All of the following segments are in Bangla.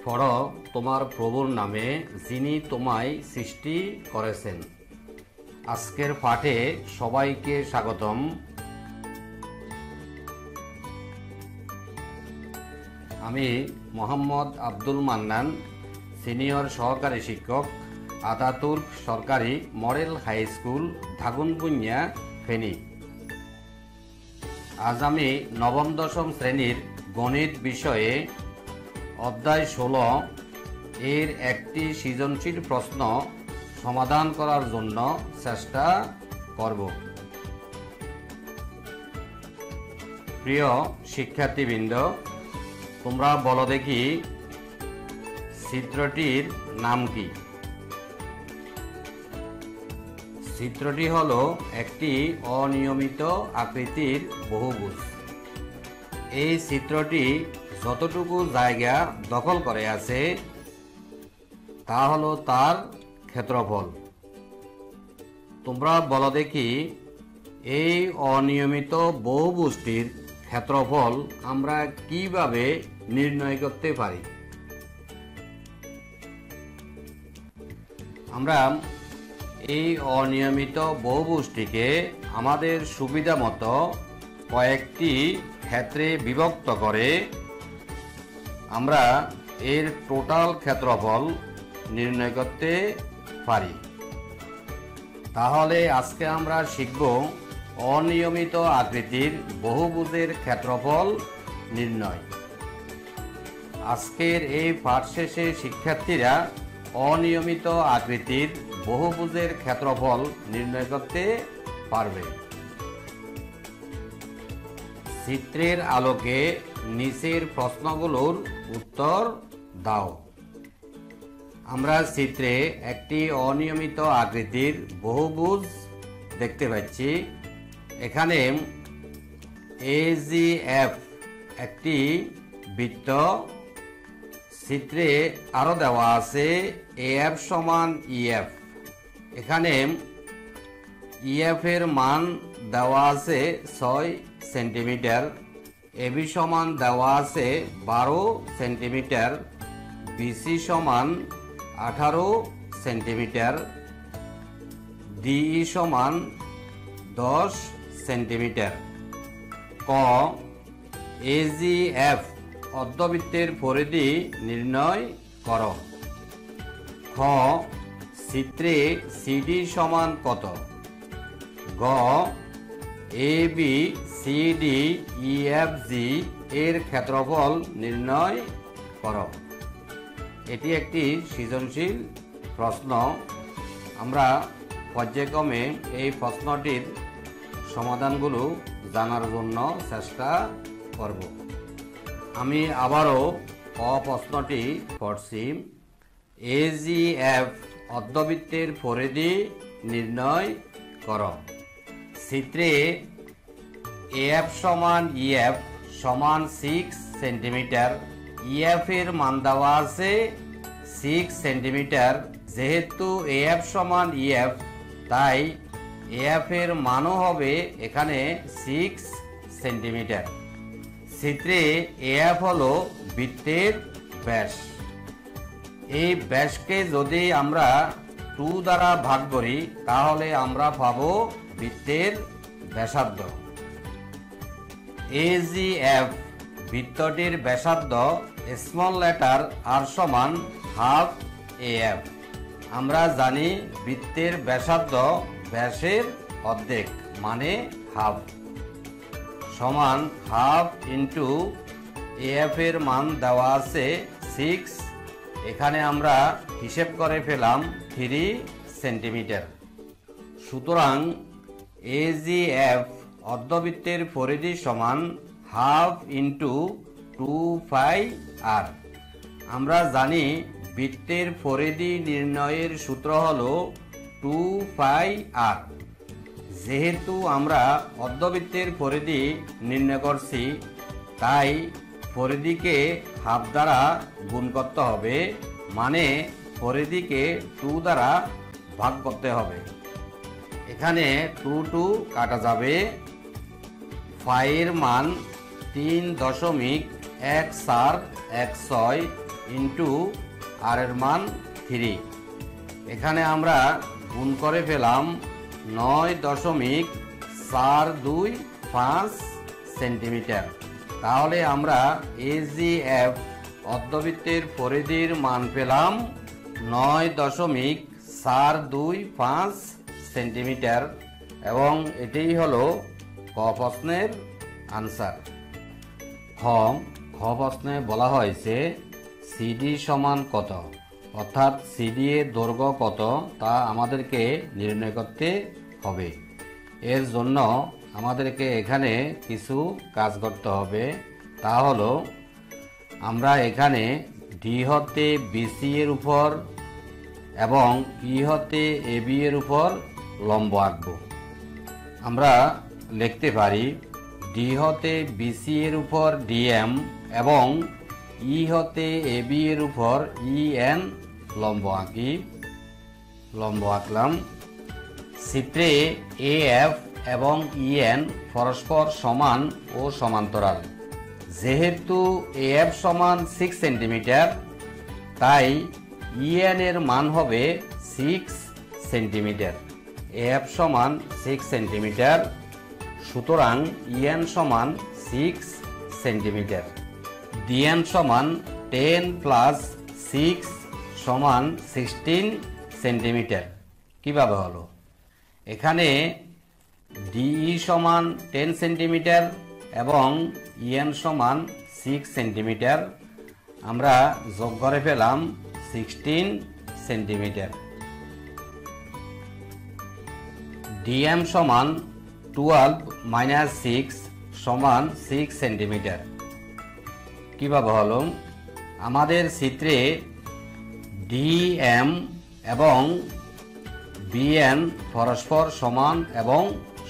পড়ো তোমার প্রভুর নামে যিনি তোমায় সৃষ্টি করেছেন। আজকের পাঠে সবাইকে স্বাগতম। আমি মোহাম্মদ আব্দুল মান্নান, সিনিয়র সহকারী শিক্ষক, আতাতুর্ক সরকারি মডেল হাই স্কুল, ধাগুনবুনিয়া, ফেনী। আজ আমি নবম দশম শ্রেণীর গণিত বিষয়ে অধ্যায় 16 এর একটি সৃজনশীল প্রশ্ন সমাধান করার জন্য চেষ্টা করব। প্রিয় শিক্ষার্থীবৃন্দ, তোমরা বলো দেখি চিত্রটির নাম কি? চিত্রটি হলো একটি অনিয়মিত আকৃতির বহুভুজ। এই চিত্রটি যতটুকু জায়গা দখল করে আছে তা হলো তার ক্ষেত্রফল। তোমরা বলো দেখি এই অনিয়মিত বহুভুজটির ক্ষেত্রফল আমরা কিভাবে নির্ণয় করতে পারি? আমরা এই অনিয়মিত বহুভুজটিকে আমাদের সুবিধা মতো কয়েকটি ক্ষেত্রে বিভক্ত করে আমরা এর টোটাল ক্ষেত্রফল নির্ণয় করতে পারি। তাহলে আজকে আমরা শিখব অনিয়মিত আকৃতির বহুভুজের ক্ষেত্রফল নির্ণয়। আজকের এই পাঠ শেষে শিক্ষার্থীরা অনিয়মিত আকৃতির বহুভুজের ক্ষেত্রফল নির্ণয় করতে পারবে। চিত্রের আলোকে নিচের প্রশ্নগুলোর উত্তর দাও। আমরা চিত্রে একটি অনিয়মিত আকৃতির বহুভুজ দেখতে পাচ্ছি। এখানে AGF একটি বৃত্ত, চিত্রে আরো দেওয়া আছে AF সমান EF। এখানে EF এর মান দেওয়া আছে 6 সেন্টিমিটার, AB সমান দেওয়া আছে 12 সেন্টিমিটার, BC সমান 18 সেন্টিমিটার, DE সমান 10 সেন্টিমিটার। ক AGF অর্ধবৃত্তের পরিধি নির্ণয় করো। খ চিত্রে CD সমান কত? গ AB CD EFG এর ক্ষেত্রফল নির্ণয় করো। এটি একটি সৃজনশীল প্রশ্ন। আমরা পর্যায়ক্রমে এই প্রশ্নটির সমাধানগুলো জানার জন্য চেষ্টা করব। আমি আবারও প্রশ্নটি পড়ছি। AGF অর্ধবৃত্তের পরিধি নির্ণয় করো। চিত্রে AF সমান EF সমান 6 সেন্টিমিটার, EF এর মান দেওয়া আছে 6 সেন্টিমিটার। যেহেতু AF সমান EF, তাই AF এর মানও হবে এখানে 6 সেন্টিমিটার। চিত্রে AF হলো বৃত্তের ব্যাস। এই ব্যাসকে যদি আমরা 2 দ্বারা ভাগ করি তাহলে আমরা পাবো বৃত্তের ব্যাসার্ধ। AGF বৃত্তটির ব্যাসার্ধ স্মল লেটার r সমান হাফ AF। আমরা জানি বৃত্তের ব্যাসার্ধ ব্যাসের অর্ধেক মানে হাফ, সমান হাফ ইন্টু AF এর মান দেওয়া আছে 6। এখানে আমরা হিসেব করে পেলাম 3 সেন্টিমিটার। সুতরাং AGF অর্ধবৃত্তের পরিধি সমান হাফ ইন্টু 2 পাই r। আমরা জানি বৃত্তের পরিধি নির্ণয়ের সূত্র হলো 2 পাই r। যেহেতু আমরা অর্ধবৃত্তের পরিধি নির্ণয় করছি, তাই পরিধিকে হাফ দ্বারা গুণ করতে হবে, মানে পরিধিকে 2 দ্বারা ভাগ করতে হবে। এখানে 2 কাটা যাবে। ফাইয়ের মান 3.1416 ইন্টু আর এর মান 3। এখানে আমরা গুণ করে পেলাম 9.425 সেন্টিমিটার। তাহলে আমরা এজিএফ অর্ধবৃত্তের পরিধির মান পেলাম 9.425 সেন্টিমিটার এবং এটাই হলো ক প্রশ্নের আনসার। খ প্রশ্নে বলা হয়েছে সিডি সমান কত, অর্থাৎ সিডি এর দৈর্ঘ্য কত তা আমাদেরকে নির্ণয় করতে হবে। এর জন্য আমাদেরকে এখানে কিছু কাজ করতে হবে। তা হলো আমরা এখানে ডি হতে বিসি এর উপর এবং ই হতে এবি এর উপর লম্ব আঁকব। আমরা লিখতে পারি ডি হতে বিসি এর উপর ডিএম এবং ই হতে এবি এর উপর ইএন লম্ব আঁকি। লম্ব আঁকলাম। চিত্রে এএফ এবং ইএন পরস্পর সমান ও সমান্তরাল। যেহেতু এএফ সমান 6 সেন্টিমিটার, তাই ইএন এর মান হবে 6 সেন্টিমিটার। এএফ সমান 6 সেন্টিমিটার, সুতরাং ইএন সমান 6 সেন্টিমিটার। ডিএন সমান 10 প্লাস 6 সমান 16 সেন্টিমিটার। কিভাবে হলো? এখানে ডিই সমান 10 সেন্টিমিটার এবং ইএন সমান 6 সেন্টিমিটার। আমরা যোগ করে পেলাম 16 সেন্টিমিটার। ডিএম সমান 12 মাইনাস 6 সমান 6 সেন্টিমিটার। কিভাবে হলো? আমাদের চিত্রে ডিএম এবং বিএন পরস্পর সমান এবং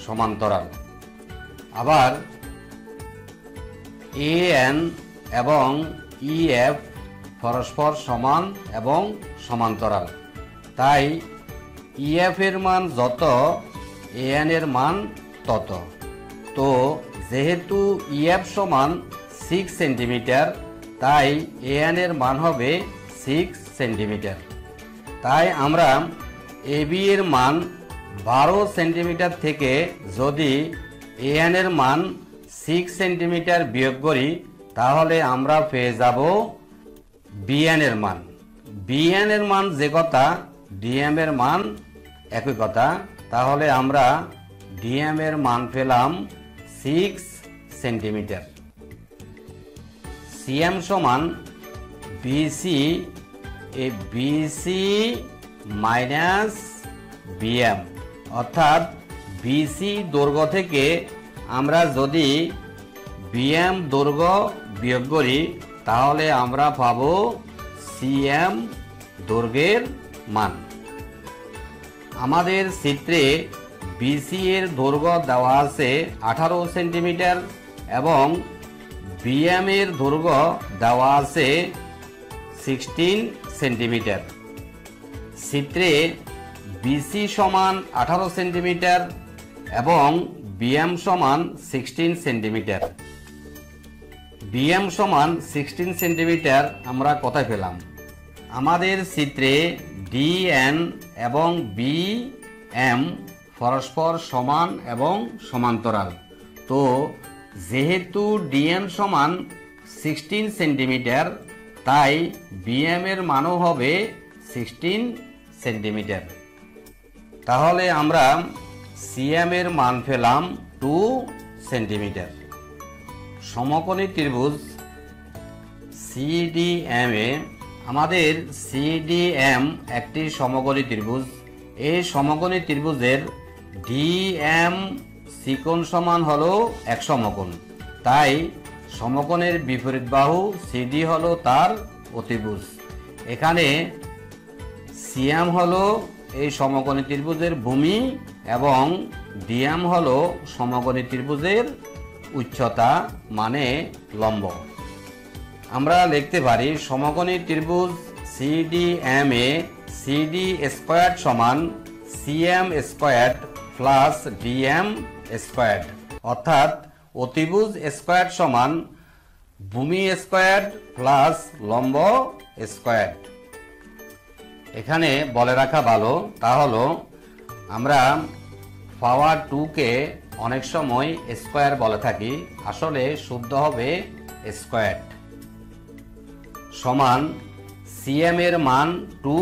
সমান্তরাল। আবার এএন এবং ইএফ পরস্পর সমান এবং সমান্তরাল। তাই ইএফ এর মান যত, এএন এর মান তত। তো যেহেতু ইএফ সমান 6 সেন্টিমিটার, তাই এএন এর মান হবে 6 সেন্টিমিটার। তাই আমরা এবি এর মান 12 সেন্টিমিটার থেকে যদি এএন এর মান 6 সেন্টিমিটার বিয়োগ করি, তাহলে আমরা পেয়ে যাব বিএন এর মান। বিএন এর মান যে কথা, ডিএম এর মান একই কথা। তাহলে আমরা ডিএম এর মান পেলাম 6 সেন্টিমিটার। সিএম সমান বিসি মাইনাস বিএম, অর্থাৎ বিসি দৈর্ঘ্য থেকে আমরা যদি বিএম দৈর্ঘ্য বিয়োগ করি, তাহলে আমরা পাব সিএম দৈর্ঘ্যের মান। আমাদের চিত্রে বিসি এর দৈর্ঘ্য দেওয়া আছে 18 সেন্টিমিটার এবং বিএম এর দৈর্ঘ্য দেওয়া আছে 16 সেন্টিমিটার। চিত্রে বিসি সমান 18 সেন্টিমিটার এবং বিএম সমান 16 সেন্টিমিটার। বিএম সমান 16 সেন্টিমিটার আমরা কোথায় পেলাম? আমাদের চিত্রে ডিএন এবং বিএম পরস্পর সমান এবং সমান্তরাল। তো যেহেতু ডিএন সমান 16 সেন্টিমিটার, তাই বিএম এর মানও হবে 16 সেন্টিমিটার। তাহলে আমরা সিএম এর মান পেলাম 2 সেন্টিমিটার। সমকোণী ত্রিভুজ সিডিএম এ আমাদের সিডিএম একটি সমকোণী ত্রিভুজ। এই সমকোণী ত্রিভুজের ডিএম চিকোণ সমান হলো এক সমকোণ। তাই সমকোণের বিপরীত বাহু সিডি হলো তার অতিভুজ। এখানে সিএম হলো এই সমকোণী ত্রিভুজের ভূমি এবং ডিএম হলো সমকোণী ত্রিভুজের উচ্চতা মানে লম্ব। আমরা লিখতে পারি সমকোণী ত্রিভুজ সিডিএম এ সিডি স্কয়ার সমান CM square plus DM square, অর্থাৎ অতিভুজ স্কয়ার সমান ভূমি স্কোয়ার প্লাস লম্ব স্কোয়ার। এখানে বলে রাখা ভালো, তা হলো আমরা পাওয়ার 2-কে অনেক সময় স্কোয়ার বলে থাকি, আসলে শুদ্ধ হবে স্কোয়ার। সমান সিএম এর মান 2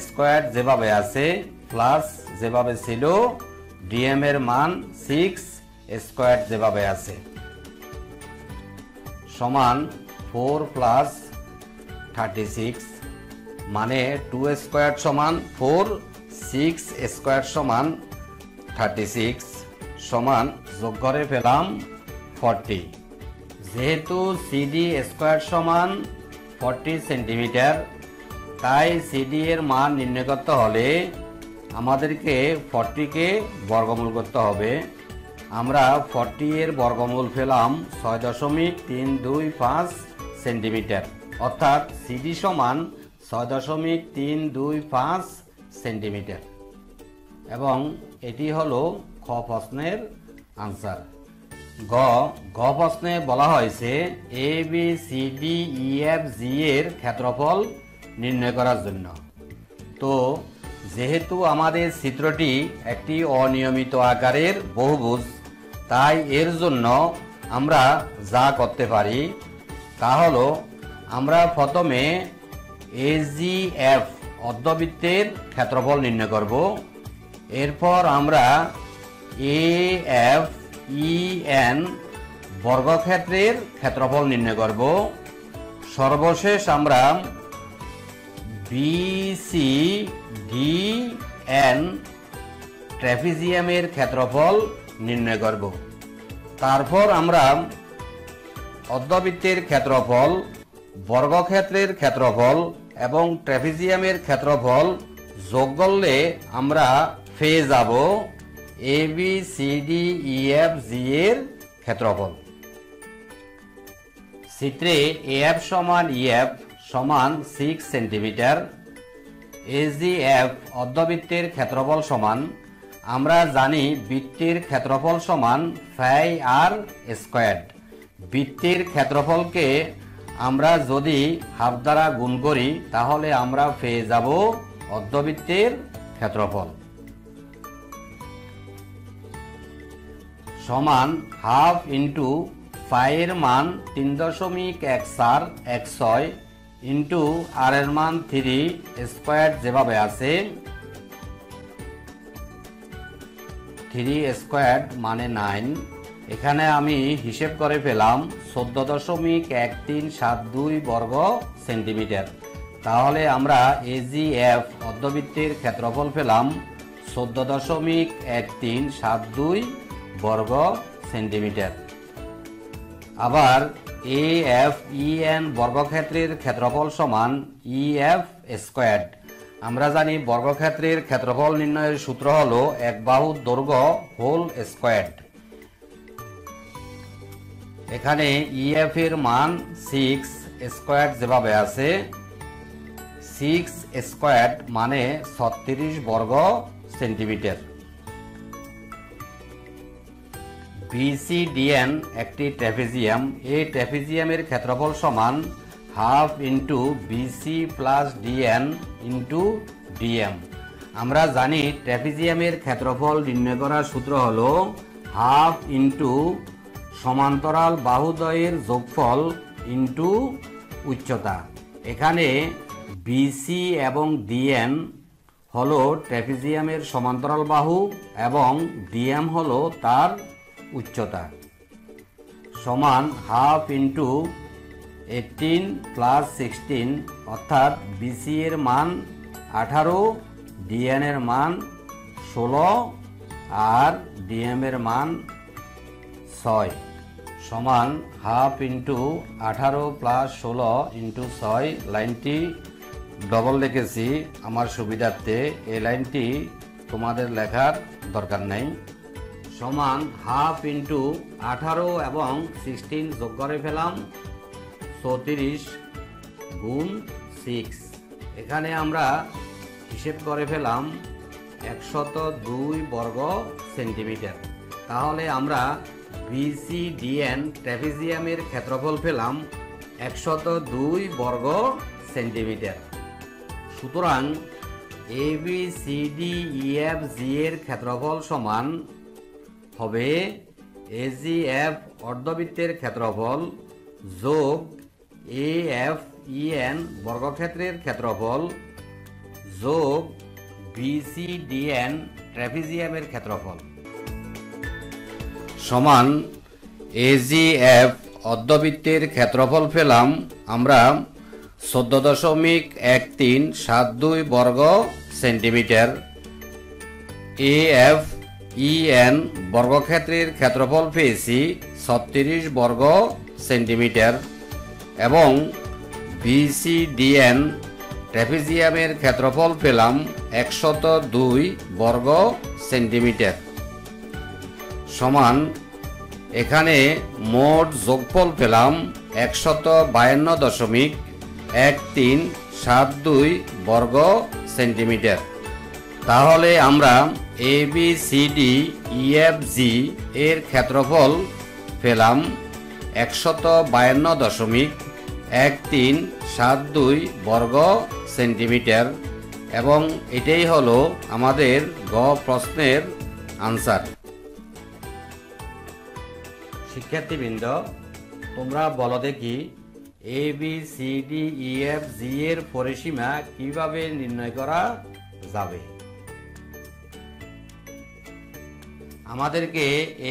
স্কোয়ার যেভাবে আছে প্লাস যেভাবে ছিল ডিএম এর মান 6 স্কোয়ার যেভাবে আছে, সমান 4 প্লাস 36, মানে 2 স্কোয়ার সমান 4, 6 স্কোয়ার সমান 36, সমান যোগ করে পেলাম 40। যেহেতু সিডি স্কোয়ার সমান 40 সেন্টিমিটার, তাই সিডি এর মান নির্ণয় করতে হলে আমাদেরকে 40-কে বর্গমূল করতে হবে। আমরা 40 এর বর্গমূল পেলাম 6.325 সেন্টিমিটার, অর্থাৎ সিডি সমান 6.325 সেন্টিমিটার, এবং এটি হলো খ প্রশ্নের আনসার। গ প্রশ্নে বলা হয়েছে A B C D E F G এর ক্ষেত্রফল নির্ণয় করার জন্য। তো যেহেতু আমাদের চিত্রটি একটি অনিয়মিত আকারের বহুভুজ, তাই এর জন্য আমরা যা করতে পারি তা হলো আমরা প্রথমে এজিএফ অর্ধবৃত্তের ক্ষেত্রফল নির্ণয় করব, এরপর আমরা এএফ ইএন বর্গক্ষেত্রের ক্ষেত্রফল নির্ণয় করব, সর্বশেষ আমরা বিসি ডিএন ট্র্যাপিজিয়ামের ক্ষেত্রফল নির্ণয় করব। তারপর আমরা অর্ধবৃত্তের ক্ষেত্রফল, বর্গক্ষেত্রের ক্ষেত্রফল এবং ট্র্যাপিজিয়ামের ক্ষেত্রফল যোগ করলে আমরা পেয়ে যাব A B C D E F G এর ক্ষেত্রফল। চিত্রে এএফ সমান ইএফ সমান 6 সেন্টিমিটার, এজিএফ অর্ধবৃত্তের ক্ষেত্রফল সমান, আমরা জানি বৃত্তের ক্ষেত্রফল সমান পাই আর স্কোয়ার। বৃত্তের ক্ষেত্রফলকে আমরা যদি হাফ দ্বারা গুণ করি তাহলে আমরা পেয়ে যাব অর্ধবৃত্তের ক্ষেত্রফল সমান হাফ ইন্টু পাই এর মান 3.1416 ইন্টু আর এর মান 3 স্কোয়ার যেভাবে আছে, 3 স্কোয়ার মানে 9। এখানে আমি হিসেব করে পেলাম 14.1372 বর্গ সেন্টিমিটার। তাহলে আমরা এজিএফ অর্ধবৃত্তের ক্ষেত্রফল পেলাম 14.1372 বর্গ সেন্টিমিটার। আবার এএফ ইএন বর্গক্ষেত্রের ক্ষেত্রফল সমান ইএফ স্কোয়ার। আমরা জানি বর্গক্ষেত্রের ক্ষেত্রফল নির্ণয়ের সূত্র হলো এক বাহুর দৈর্ঘ্য হোল স্কোয়ার। এখানে ইএফ এর মান 6 স্কোয়ার যেভাবে আছে, 6 স্কোয়ার মানে 36 বর্গ সেন্টিমিটার। বিসিডিএন একটি ট্র্যাপিজিয়াম, এই ট্র্যাপিজিয়ামের ক্ষেত্রফল সমান half into BC plus DN into DM. আমরা জানি ট্র্যাপিজিয়ামের ক্ষেত্রফল নির্ণয় করার সূত্র হলো হাফ ইন্টু সমান্তরাল বাহুদ্বয়ের যোগফল ইন্টু উচ্চতা। এখানে বিসি এবং ডিএন হলো ট্র্যাপিজিয়ামের সমান্তরাল বাহু এবং ডিএম হলো তার উচ্চতা, সমান হাফ ইন্টু 18 প্লাস 16, অর্থাৎ বিসি এর মান 18, ডিএন এর মান 16 আর ডিএম এর মান 6, সমান হাফ ইন্টু 18 প্লাস 16 ইন্টু 6। লাইনটি ডবল লিখেছি আমার সুবিধার্থে, এই লাইনটি তোমাদের লেখার দরকার নেই। সমান হাফ ইন্টু 18 এবং 16 যোগ করে পেলাম 34 গুণ 6। এখানে আমরা হিসেব করে পেলাম 102 বর্গ সেন্টিমিটার। তাহলে আমরা BCDN ট্র্যাপিজিয়ামের ক্ষেত্রফল পেলাম 102 বর্গ সেন্টিমিটার। সুতরাং ABCDEFG এর ক্ষেত্রফল সমান হবে AGF অর্ধবৃত্তের ক্ষেত্রফল যোগ AFEN বর্গক্ষেত্রের ক্ষেত্রফল যোগ BCDN ট্র্যাপিজিয়ামের ক্ষেত্রফল সমান AGF অর্ধবৃত্তের ক্ষেত্রফল পেলাম আমরা 14.1372 বর্গ সেন্টিমিটার। AFEN বর্গক্ষেত্রের ক্ষেত্রফল পেয়েছি 36 বর্গ সেন্টিমিটার এবং BCDN ট্র্যাপিজিয়ামের ক্ষেত্রফল পেলাম 102 বর্গ সেন্টিমিটার সমান এখানে মোট যোগফল পেলাম 152.1372 বর্গ সেন্টিমিটার। তাহলে আমরা ABCDEFG এর ক্ষেত্রফল পেলাম 152.1372 বর্গ সেন্টিমিটার এবং এটাই হলো আমাদের গ প্রশ্নের আনসার। শিক্ষার্থীবৃন্দ, তোমরা বলো দেখি ABCDEFG এর পরিসীমা কিভাবে নির্ণয় করা যাবে। আমাদেরকে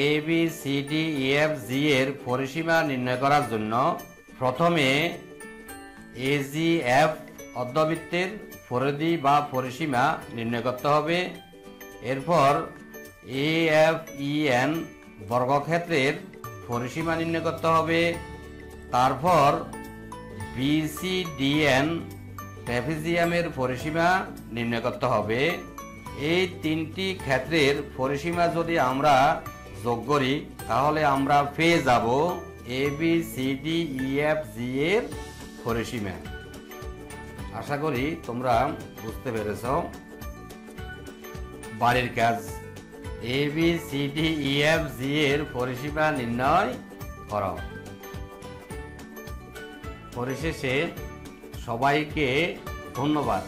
ABCDEFG এর পরিসীমা নির্ণয় করার জন্য প্রথমে AGF অর্ধবৃত্তের পরিধি বা পরিসীমা নির্ণয় করতে হবে। এরপর AFEN বর্গক্ষেত্রের পরিসীমা নির্ণয় করতে হবে। তারপর BCDN ট্র্যাপিজিয়ামের পরিসীমা নির্ণয় করতে হবে। এই তিনটি ক্ষেত্রের পরিসীমা যদি আমরা যোগ করি তাহলে আমরা পেয়ে যাব ABCDEFG এর পরিসীমা। আশা করি তোমরা বুঝতে পেরেছ। বাড়ির কাজ, ABCDEFG এর পরিসীমা নির্ণয় করো। পরিশেষে সবাইকে ধন্যবাদ।